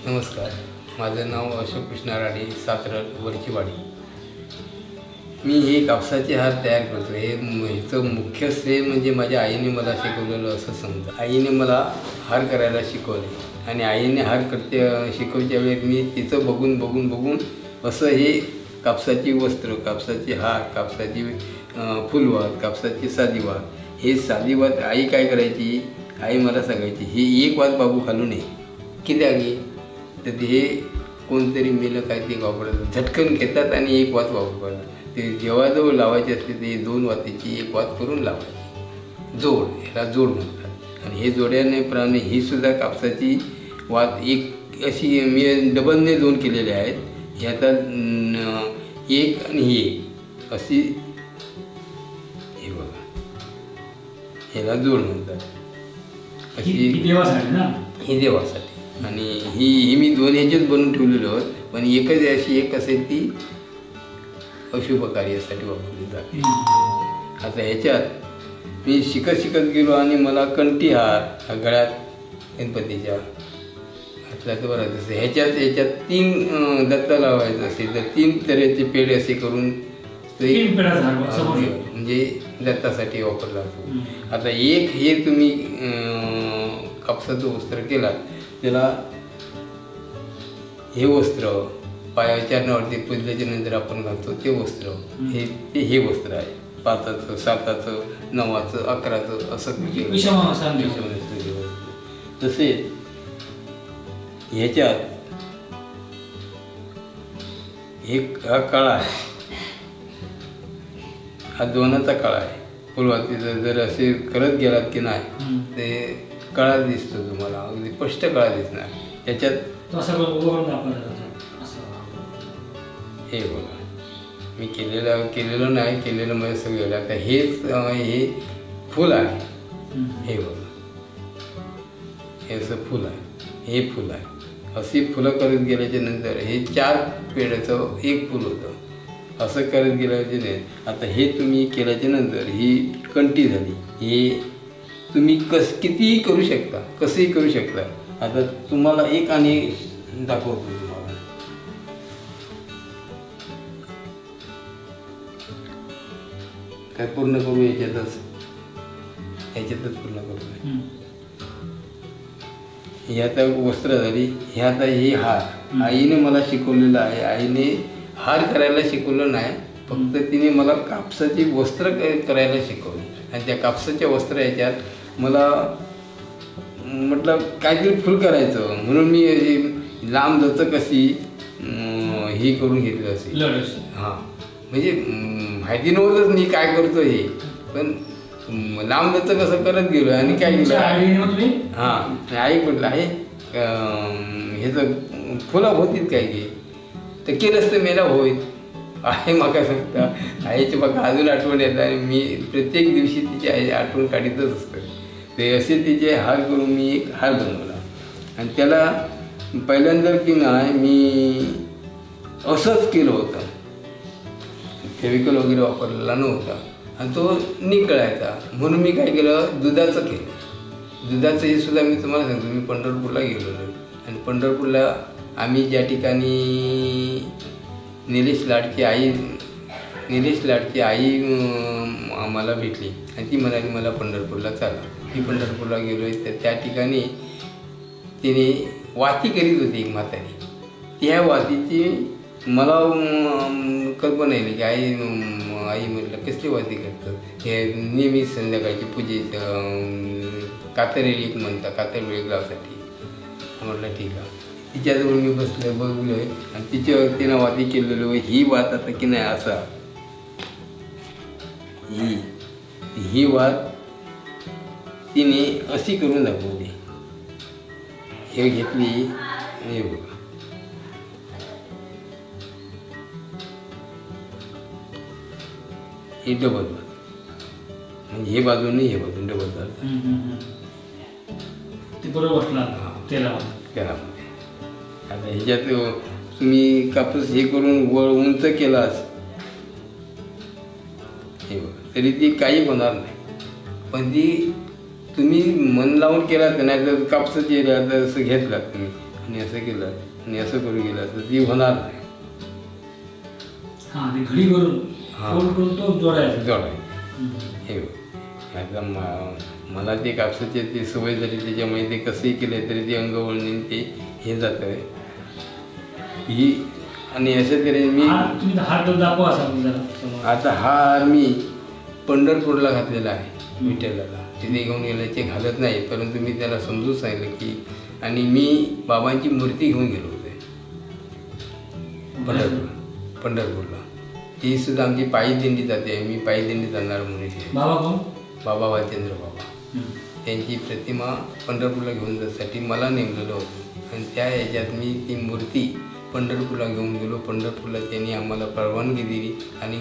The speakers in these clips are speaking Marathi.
नमस्कार, माझं नाव अशोक कृष्णा राणे, सातरळ वरची वाडी. मी हे कापसाचे हार तयार करतो. ह्याचं मुख्य श्रेय म्हणजे माझ्या आईने मला शिकवलेलं असं समजा. आईने मला हार करायला शिकवले आणि आईने हार शिकवच्या वेळेस मी तिचं बघून असं हे कापसाची वस्त्र, कापसाचे हार, कापसाची फुलवात, कापसाची साधीवात. हे साधीवात आई काय करायची, आई मला सांगायची, ही एक वात बाबू घालू नये. कित्याक तर हे कोणतरी मेलं काय ते वापरतात, झटकन घेतात आणि एक वात वापरतात. ते जेव्हाजवळ लावायची असते ते 2 वातीची एक वात करून लावायची. जोड, ह्याला जोड म्हणतात. आणि हे जोड्याने प्रमाणे ही सुद्धा कापसाची वात एक अशी मी डबलने 2 केलेले आहेत. ह्याचा एक आणि ही एक अशी, हे बघा, ह्याला जोड म्हणतात. अशी ही देवासाठी. आणि ही मी 2 ह्याच्यात बनवून ठेवलेलो आहोत, पण एकच अशी एक असेल ती अशुभ कार्यासाठी वापरली जाते. आता ह्याच्यात मी शिकत गेलो आणि मला कंठीहार गळ्यात गणपतीच्या घातला तर बरं. जसं ह्याच्यात 3 दत्ता लावायचं असेल तर 3 तऱ्हेचे पेढे असे करून म्हणजे दत्तासाठी वापरला जातो. आता एक हे तुम्ही कापसाचं वस्त्र केला, त्याला हे वस्त्र पायाचरणावरती पुजल्याच्या नंतर आपण घालतो ते वस्त्र, हे वस्त्र आहे. 5चं, 7चं, 9चं, 11चं असं तसेच ह्याच्यात हा काळा आहे, हा 2चा काळा आहे. फुलवातीचं जर असे करत गेलात की नाही ते काळा दिसतो तुम्हाला, अगदी स्पष्ट काळा दिसणार. त्याच्यात हे बघा, मी केलेलं नाही, केलेलं म्हणजे सगळं. आता हे फुल आहे, हे बघा, हे असं फुल आहे, हे फुल आहे. अशी फुलं करत गेल्याच्या नंतर हे 4 पेढ्याचं एक फुल होतं. असं करत गेल्याच्या नंतर आता हे तुम्ही केल्याच्या नंतर ही कंठी झाली. हे तुम्ही कितीही करू शकता, कसंही करू शकता. आता तुम्हाला एक आणि दाखवतो तुम्हाला. काय पूर्ण करू ह्याच्यातच पूर्ण करू. ही आता वस्त्र झाली. हे आता हे हार आईने मला शिकवलेलं आहे. आईने हार करायला शिकवलं नाही, फक्त तिने मला कापसाची वस्त्र करायला शिकवली. आणि त्या कापसाच्या वस्त्र ह्याच्यात मला म्हटलं काहीतरी फुल करायचं, म्हणून मी लांब दचं कशी ही करून घेतलं असेल. हां, म्हणजे माहिती नव्हतंच मी काय करतो हे, पण लांब दचं कसं करत गेलो आणि काय केलं. हां, आई म्हटलं आहे ह्याचं फुलं होतीत काय की, तर केलंच तर मेला होईल. आहे मका सांगता, आईची मका अजून आठवण येतं आणि मी प्रत्येक दिवशी तिची आई आठवण काढतच असतं. ते असे तिचे हार करून मी एक हार बनवला. आणि त्याला पहिल्यांदा की नाही मी असंच केलं होतं, फेविकल वगैरे वापरलेला नव्हता आणि तो निकळायचा. म्हणून मी काय केलं, दुधाचं केलं. दुधाचं हे सुद्धा मी तुम्हाला सांगतो. मी पंढरपूरला गेलो आणि पंढरपूरला आम्ही ज्या ठिकाणी निलेश लाडची आई आम्हाला भेटली आणि ती म्हणाली मला पंढरपूरला चाला. मी पंढरपूरला गेलो आहे, तर त्या ठिकाणी तिने वाती करीत होती एक म्हातारी. त्या वातीची मला कल्पना येईल की आई म्हटलं कसली वाती करतं. हे नेहमी संध्याकाळची पूजेचं कातरेली एक म्हणतात, कातरवेळी गावासाठी. म्हटलं ठीक आहे. तिच्याजवळ मी बघलो आहे आणि तिच्यावर तिनं वाती केलेलो. ही वात आता की नाही असा, ही वात तिने अशी करून दाखवली. हे घेतली, हे बघा, ही डबल वात, म्हणजे हे बाजूने हे बाजून डबल झालं. ते बरोबर त्याला आता ह्याच्यात तुम्ही कापूस हे करून उंच केलास हे बघा, तरी ती काही होणार नाही. पण ती तुम्ही मन लावून केला तर नाही तर कापसाची असं घेतलात तुम्ही आणि असं केलं आणि असं करू गेलं तर ती होणार नाही. हां ते घडी करून हां. फोल्ड करून तो जोडायचा. जोडायचं हे आता मला ते कापसाची ती सवय झाली त्याच्यामुळे ते कसंही केलं तरी ते अंगवळणी ते हे जातं ही. आणि असं करेन मी. तुम्ही हात दाखवा असा जरा समोर. आता हा हार मी पंढरपूरला घातलेला आहे विठ्ठलाला. तिथे घेऊन गेल्याचे घालत नाही, परंतु मी त्याला समजून सांगितलं की. आणि मी बाबांची मूर्ती घेऊन गेलो होते पंढरपूरला. ती सुद्धा आमची पायी दिंडी जाते, मी पायी दिंडी जाणार म्हणून. बाबा कोण? बाबा वालचंद्र बाबा. त्यांची प्रतिमा पंढरपूरला घेऊन जाण्यासाठी मला नेमलेलं होतं आणि त्या ह्याच्यात मी ती मूर्ती पंढरपूरला घेऊन गेलो. पंढरपूरला त्यांनी आम्हाला परवानगी दिली आणि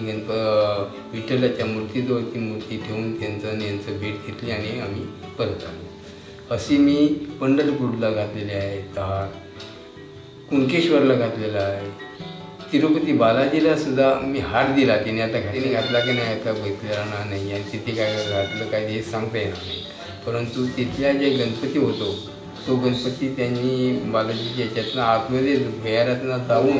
विठ्ठलाच्या मूर्तीजवळ ती मूर्ती ठेवून त्यांचं आणि यांचं भेट घेतली आणि आम्ही परत आलो. अशी मी पंढरपूरला घातलेली आहे हार. कुणकेश्वरला घातलेला आहे. तिरुपती बालाजीला सुद्धा मी हार दिला. तिने आता तिने घातला की नाही आता बघितलेला नाही आणि तिथे काय घातलं काय हे सांगता येणार नाही. परंतु तिथल्या जे गणपती होतो तो गणपती त्यांनी बालाजीच्या याच्यातनं आतमध्ये भुयारातनं जाऊन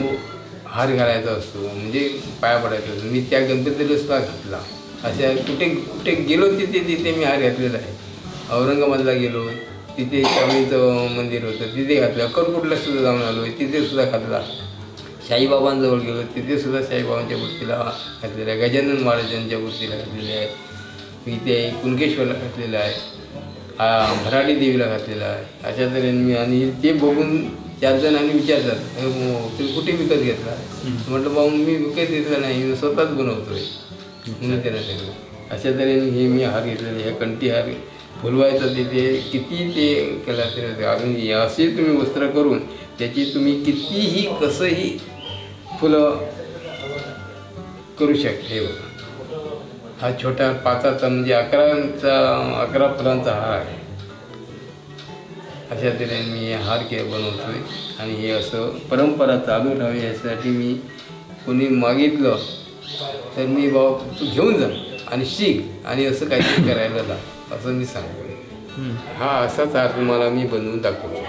हार घालायचा असतो, म्हणजे पाया पडायचा असतो. मी त्या गणपतीला सुद्धा घातला. अशा कुठे कुठे गेलो तिथे मी हार घातलेला आहे. औरंगाबादला गेलो तिथे स्वामीचं मंदिर होतं तिथे घातलं. अक्कलकोटला सुद्धा जाऊन आलो तिथे सुद्धा घातला. साईबाबांजवळ गेलो तिथे सुद्धा साईबाबांच्या मूर्तीला घातलेलं आहे. गजानन महाराजांच्या मूर्तीला घातलेलं आहे. इथे कुणकेश्वरला घातलेलं आहे. भराडी देवीला घातलेला आहे. अशा तऱ्हेने मी. आणि ते बघून 4 जणांनी विचारतात तुम्ही कुठे विकत घेतला. म्हटलं बाबा मी विकत घेतला नाही, मी स्वतःच बनवतो आहे म्हणून त्यांना सांगितलं. अशा तऱ्हेने हे मी हार घेतलेले. हे कंठी हार फुलवायचं तिथे किती ते केला तरी अजून असे तुम्ही वस्त्र करून त्याची तुम्ही कितीही कसंही फुलं करू शकता. हे बघा हा छोटा 5चा म्हणजे 11 फुलांचा हार आहे. अशा तऱ्हेने मी हार बनवतो आहे आणि हे असं परंपरा चालू राहावी यासाठी मी कोणी मागितलं तर मी बाबा तू घेऊन जा आणि शिक आणि असं काहीतरी करायला लाग असं मी सांगतो. हा असाच हार तुम्हाला मी बनवून दाखवतो.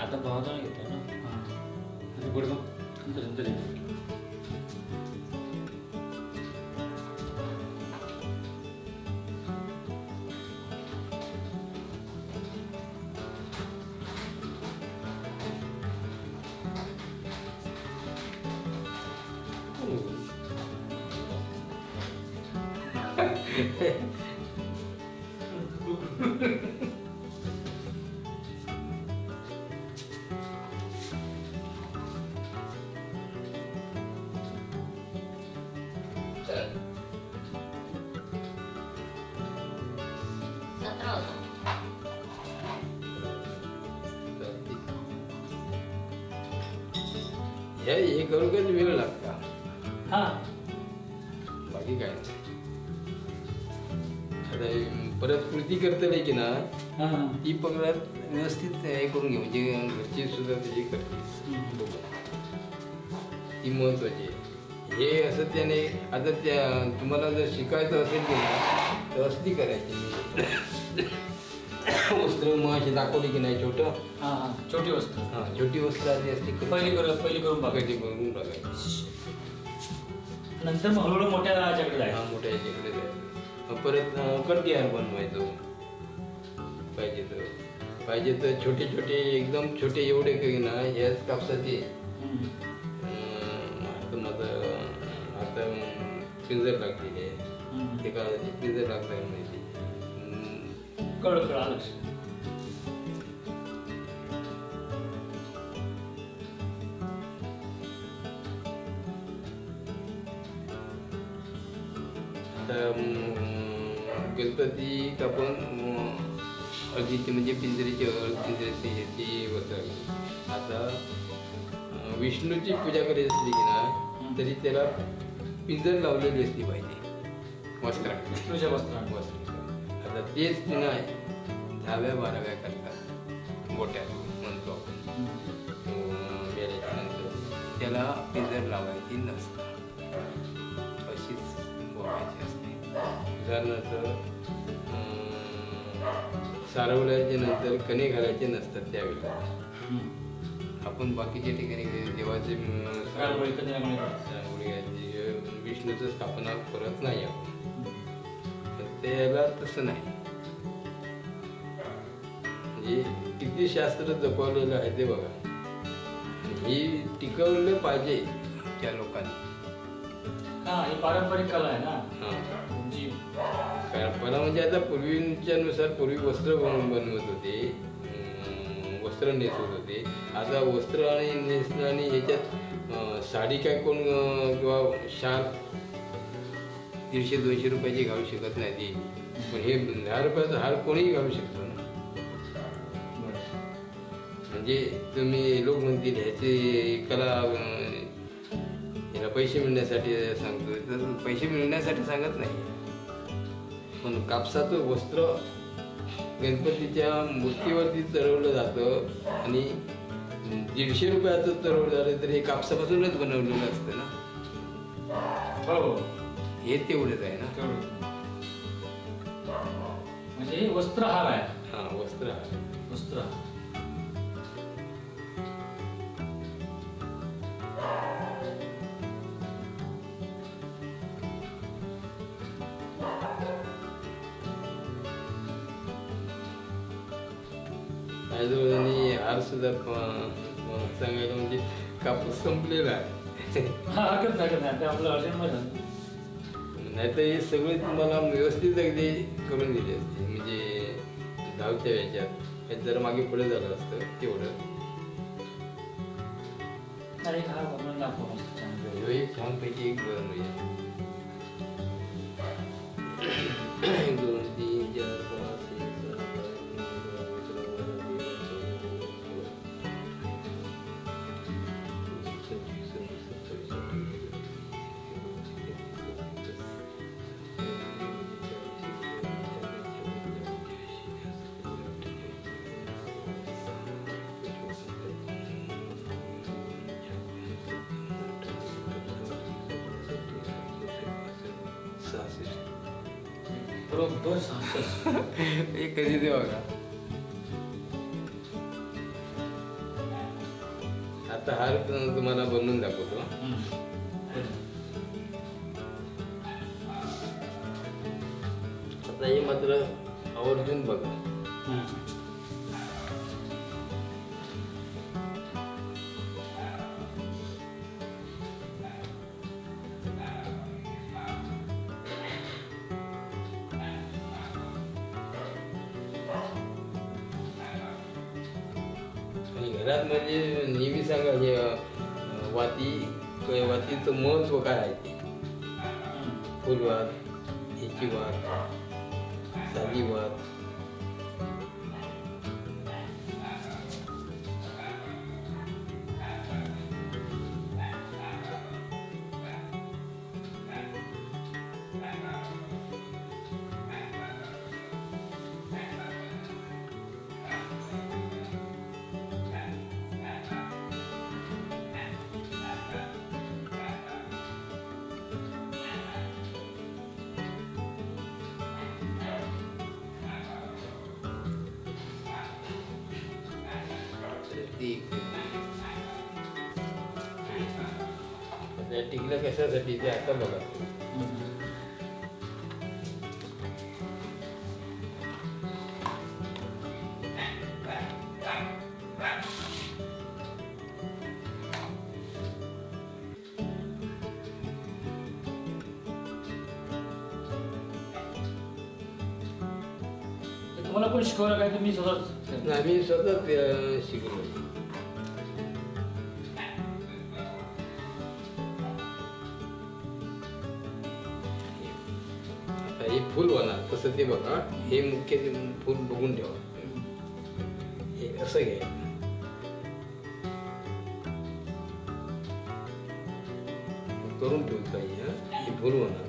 आता भावाचा घेतो ना. आता पुढे मग नंतर हे करू का वेळ लागता. हां बाकी काय नाही. आता परत कृती करता की ना ती पगार व्यवस्थित हे करून घे म्हणजे घरची सुद्धा त्याची करते ती महत्वाची आहे. हे असं त्याने आता त्या तुम्हाला जर शिकायचं असेल की ना तर असती करायची. वस्त्र मग अशी दाखवली की नाही छोटं. छोटी वस्तू. छोटी वस्त्र आधी असती पहिली करून बघायची बघून बघायची. नंतर मग हळूहळू मोठ्या याच्याकडे जायचं. मोठ्या याच्याकडे जायचं. परत कंठी हार बनवायचो पाहिजे तर छोटे छोटे एकदम छोटे एवढे काही ना ह्याच कापसाचे. आता पिंजर लागलेली आहे ते काळाची पिंजर लागणार माहिती कळलं. गणपती आपण हळदीची म्हणजे पिंजरीची पिंजऱ्याची ह्याची वस्त्र. आता विष्णूची पूजा करायची असली की ना तरी त्याला पिंजर लावलेली असली पाहिजे वस्त्रात. विष्णूच्या वस्त्रात. आता तेच पुन्हा 10व्या 12व्या करतात गोट्यात म्हणतो आपण. मेल्याच्या नंतर त्याला पिंजर लावायची नसतं, अशीच बोलायची असते. उदाहरणार्थ सारवल्याच्या नंतर कणे घालायचे नसतात त्यावेळेला. आपण बाकीच्या ठिकाणी देवाचे रांगोळी घालायची. विष्णूचं स्थापना करत नाही आपण, त्याला तसं नाही. म्हणजे किती शास्त्र जपवलेलं आहे ते बघा. ही टिकवलं पाहिजे त्या लोकांनी. हा, ही पारंपरिक कला आहे ना. परंपरा म्हणजे आता पूर्वीच्या नुसार पूर्वी वस्त्र बनवत होते, वस्त्र नेसवत होते. आता वस्त्र आणि नेसणं आणि ह्याच्यात साडी काय कोण किंवा शाल 150-200 रुपयाची घालू शकत नाही ती. पण हे 10 रुपयाचा हार कोणीही घालू शकतो ना. म्हणजे तुम्ही लोक म्हणतील ह्याची कला याला पैसे मिळण्यासाठी सांगतो, तर पैसे मिळण्यासाठी सांगत नाही. पण कापसाचं वस्त्र गणपतीच्या मूर्तीवरती चढवलं जातं आणि 150 रुपयाचं चढवलं झालं तर हे कापसापासूनच बनवलेलं असतं ना. हो, हे तेवढंच आहे ना. म्हणजे हे वस्त्रहार आहे. हा, वस्त्रहार. वस्त्रहार. आणि हार सुद्धा सांगायला म्हणजे कापूस संपलेला आहे. हरकत नाही, ते आपलं अर्जंटमध्ये. नाहीतर हे सगळे तुम्हाला व्यवस्थित अगदी करून दिले असते. म्हणजे धावच्या याच्यात जर मागे पुढे झालं असतं तेवढं. छानपैकी एक बनवूया. 1 2 3 4 5 6 बरोबर 66. हे कधी ते बघा. आता हार तुम्हाला बनवून दाखवतो. आता हे मात्र आवर्जून बघा. आणि घरात म्हणजे नेहमी सांगा हे वातीचं महत्व काय आहे ते. फुलवात, ह्याची वात, साधी वात. टिकलं कशासाठी ते आता बघा. तुम्हाला पण शिकवलं काय? तुम्ही स्वतःच? आम्ही स्वतःच शिकलो. हे फुल होणार तसं ते बघा. हे मुख्य फुल बघून ठेवा. हे असं घ्या. करून ठेवत पाहिजे. अशी फुल होणार.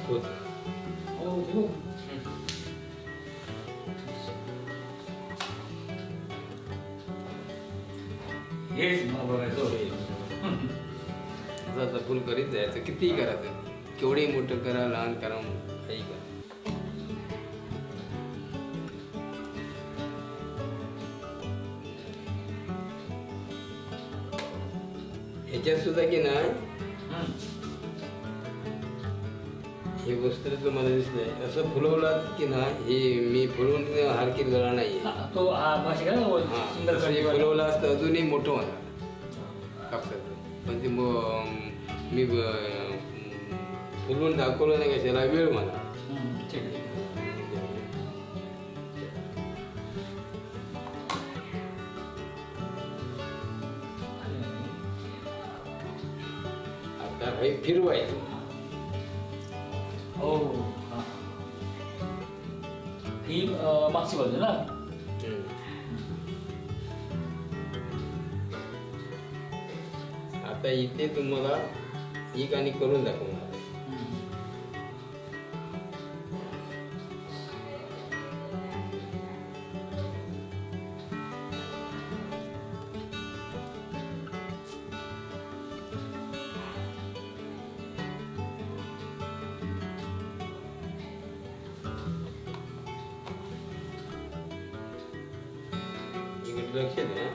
होत. हो देऊ. हेच मला बघायचं होतं. आता फुल करीत जायचं, कितीही करायचं, केवढेही मोठं करा, लहान करा, काही करा. ह्याच्यात सुद्धा की ना हे वस्त्र तुम्हाला दिसलंय असं फुलवलं की ना, हे मी फुलवून हार केलेला नाही. तो माशी का सुंदर फुलवलं असतं अजूनही मोठं होणार कापसाचं, पण ते मी फुलवून दाखवलं नाही कशाला, वेळ मला. ठीक आहे. आता हे फिरवायचं. हो हां, ही मागची बाजू ना. आता इथे तुम्हाला एक आणि करून दाखवणार. इकडे लक्ष द्या.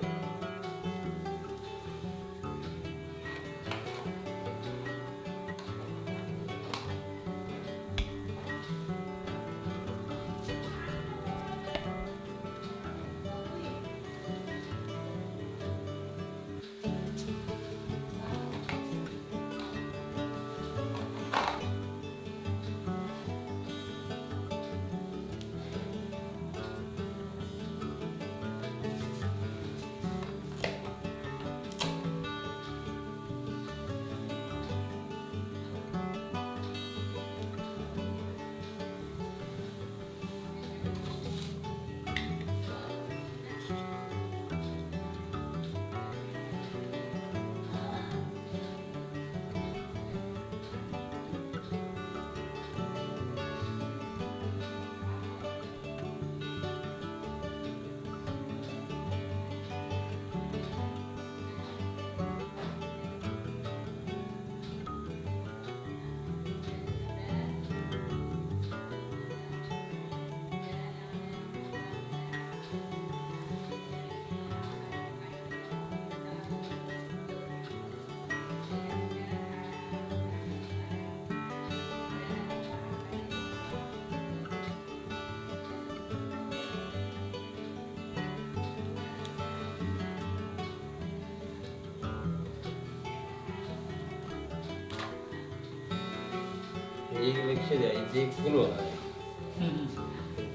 एक लक्ष द्या, इथे एक फुल होणार आहे.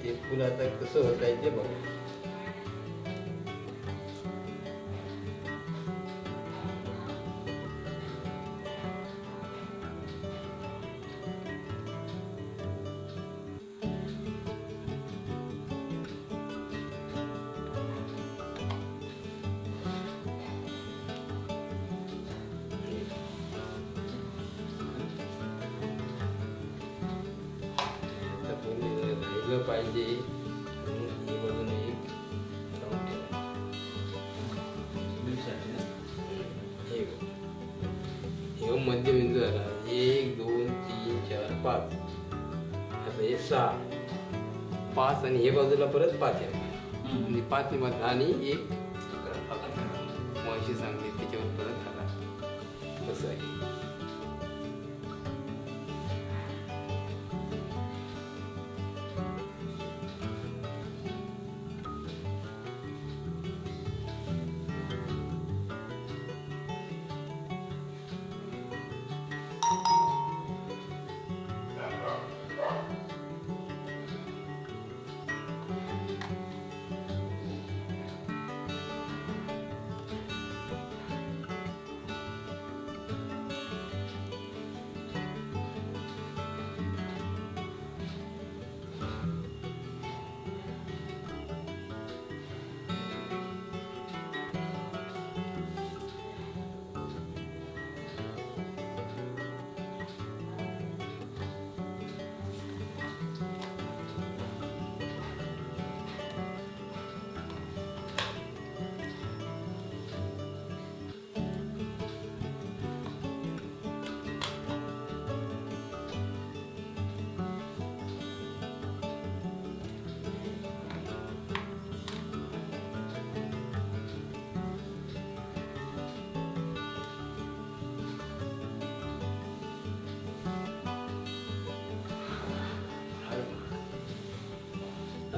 ते फुल आता कसं होत आहे ते बघा. राहिलं पाहिजे म्हणून हे बघून एक लावून ठेवा. हे बघ, हे मध्यबिंदू झाला. 1 2 3 4 5. आता हे 6 5 आणि हे बाजूला परत 5 आहे आणि 5 नि मध्ये आणि एक मावशी सांगते त्याच्यावर परत आला. कसं आहे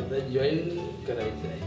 आता जॉईन करायचं आहे.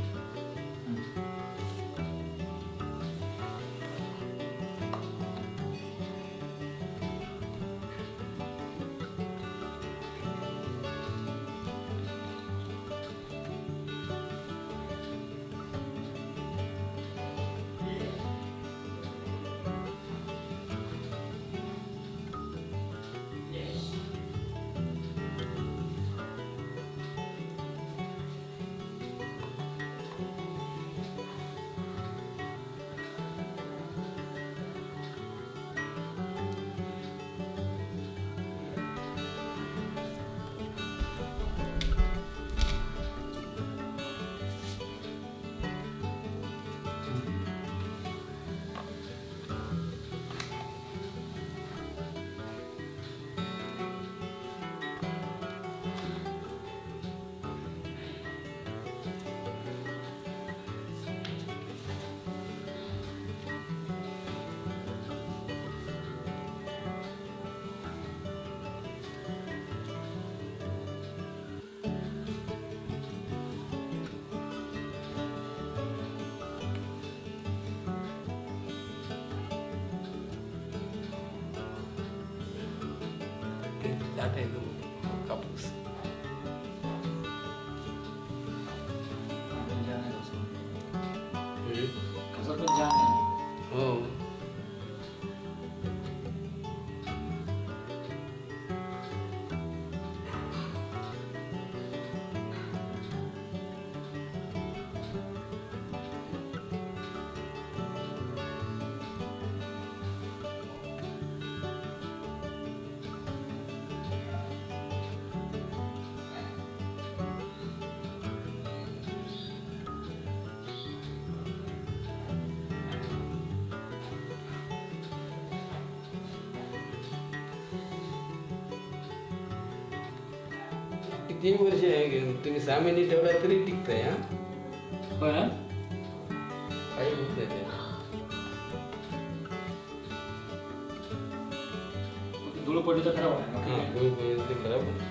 दाट आहे तो कापूस. कसं पण जाम आहे. हो. किती वर्ष आहे तुम्ही 6 महिने ठेवला तरी टिकतंय. हा होय ना. काही होत नाही त्याला. धूळ पडली तर खराब आहे. हां बरोबर ते खराब होतं.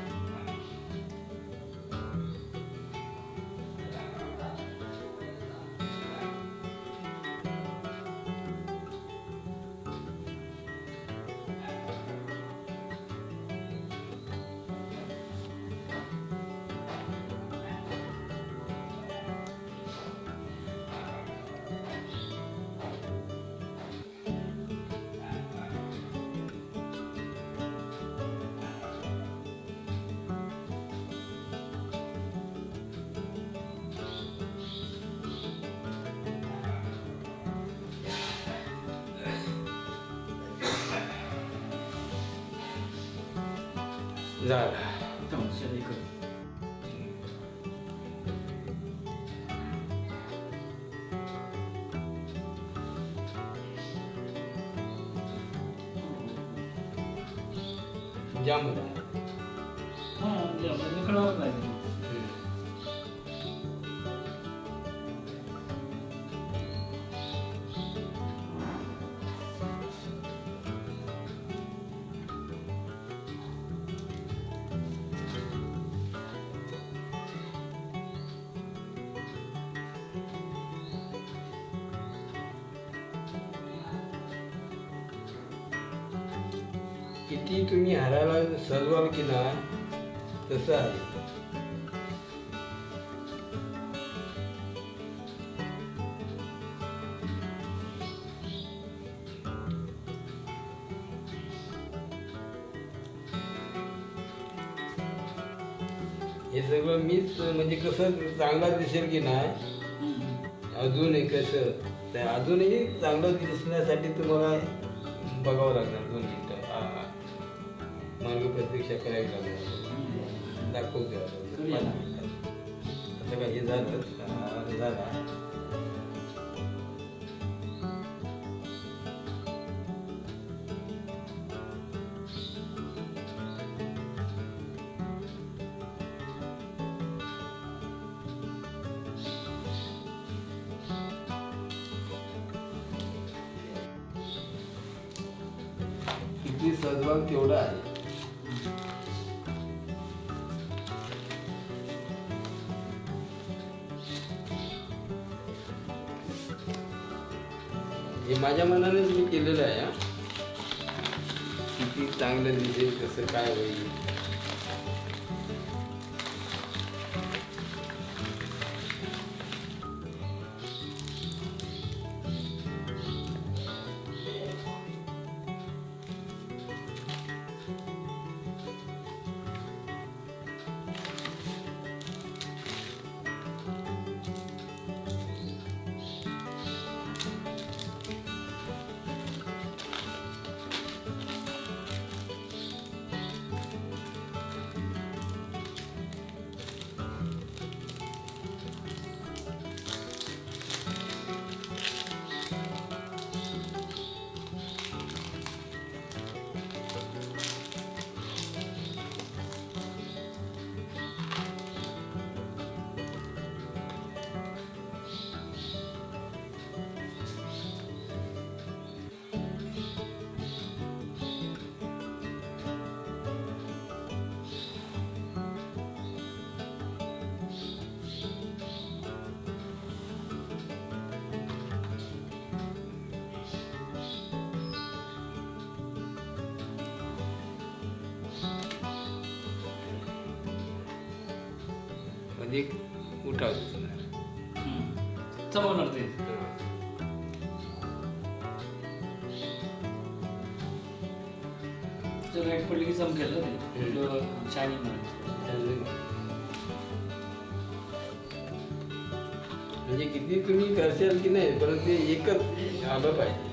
झालं. जाम होता. कळवत नाही. किती तुम्ही हाराला सजवाल की नाही तसं आहे. हे सगळं मीच म्हणजे कसं चांगला दिसेल की नाही अजूनही कसं तर अजूनही चांगलं दिसण्यासाठी तुम्हाला बघावं लागणार 2 मिनिटं. मार्ग प्रतीक्षा करावी लागणार. दाखवतो आता काय हे झालं झाला. किती सजवाल तेवढं आहे. हे माझ्या मनानेच मी केलेलं आहे हा. किती चांगलं दिसेल कसं काय होईल. मध्ये उठाव दिसणार. चमवणार ते. लाईट पडली की चमकेल ना ते. शायनिंग म्हणजे किती तुम्ही करशाल की नाही परंतु ते एकच आलं पाहिजे.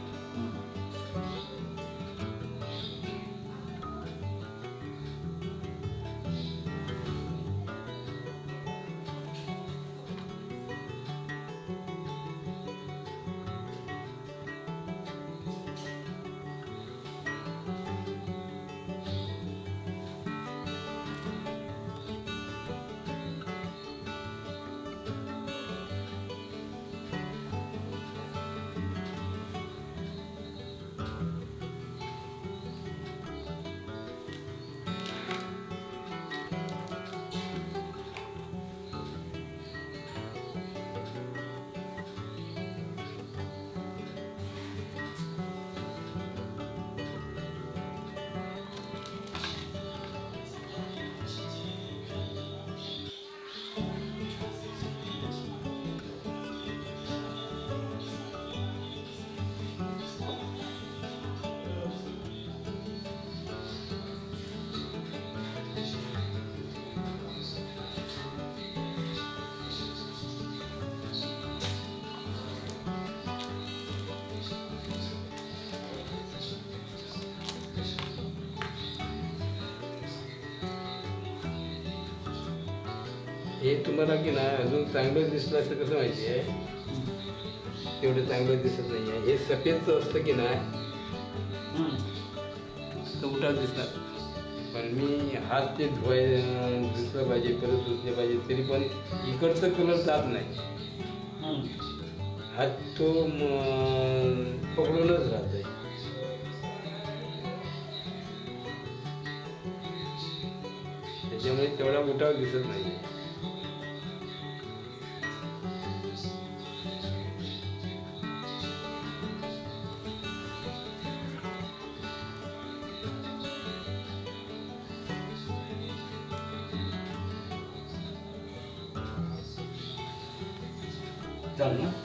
हे तुम्हाला की नाही अजून चांगलं दिसलं असं कसं माहिती आहे. तेवढं चांगलं दिसत नाही आहे. हे सफेदचं असतं की नाही तर उठाव दिसणार. पण मी हात ते धुतलं पाहिजे परत धुतले पाहिजे तरी पण इकडचं कलर जात नाही. हात तो पकडूनच राहत आहे. त्याच्यामुळे तेवढा उठाव दिसत नाही. चालेल ना.